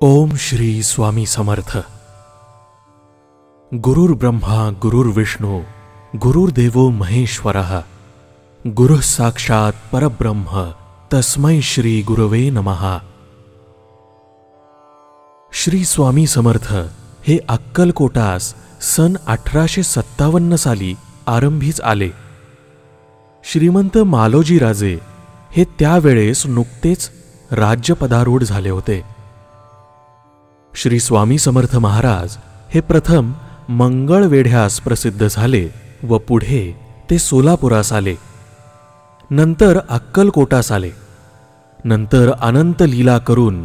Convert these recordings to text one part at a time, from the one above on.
ओम श्री स्वामी समर्थ। गुरुर्ब्रह्मा गुरुर्विष्णू गुरुर्देवो महेश्वरः गुरुः साक्षात् परब्रह्म तस्मै श्री गुरवे नमः। श्री स्वामी समर्थ हे अक्कलकोटास सन 1857 साली आरंभीच आले। श्रीमंत मालोजी राजे हे त्यावेळेस नुकतेच राज्यपदारूढ झाले होते। श्री स्वामी समर्थ महाराज हे प्रथम मंगळवेढ्यास प्रसिद्ध झाले व पुढे ते सोलापुरास आले, नंतर अक्कलकोटास आले, नंतर अनंत लीला करून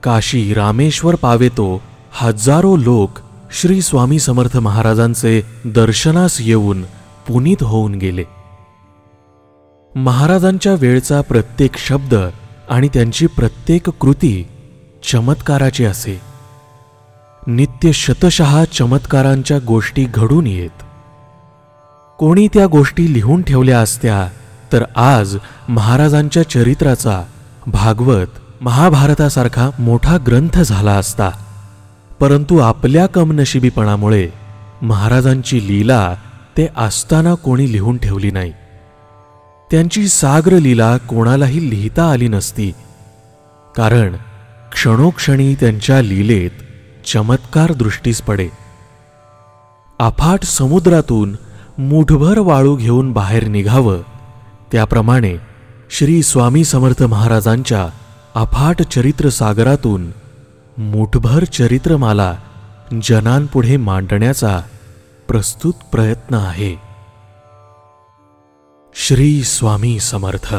काशी रामेश्वर पावेतो हजारो लोक श्री स्वामी समर्थ महाराजांचे दर्शनास येऊन पुनीत होऊन गेले। महाराजांच्या वेळचा प्रत्येक शब्द आणि त्यांची प्रत्येक कृती चमत्काराची असे। नित्य शतशः चमत्कारांच्या गोष्टी घडून येत। कोणी त्या गोष्टी लिहून ठेवल्या असत्या तर आज महाराजांच्या चरित्राचा भागवत महाभारतासारखा मोठा ग्रंथ झाला असता, परंतु आपल्या कमनशिबीपणामुळे महाराजांची लीला ते असताना कोणी लिहून ठेवली नाही। त्यांची साग्र लीला कोणालाही लिहिता आली नसती, कारण क्षणोक्षणी त्यांच्या लीलेत चमत्कार दृष्टीस पडे। अफाट समुद्रातून मुठभर वाळू घेऊन बाहेर निघावं त्याप्रमाणे श्री स्वामी समर्थ महाराजांच्या अफाट चरित्र सागरातून मुठभर चरित्रमाला जनांपुढे मांडण्याचा प्रस्तुत प्रयत्न आहे। श्री स्वामी समर्थ।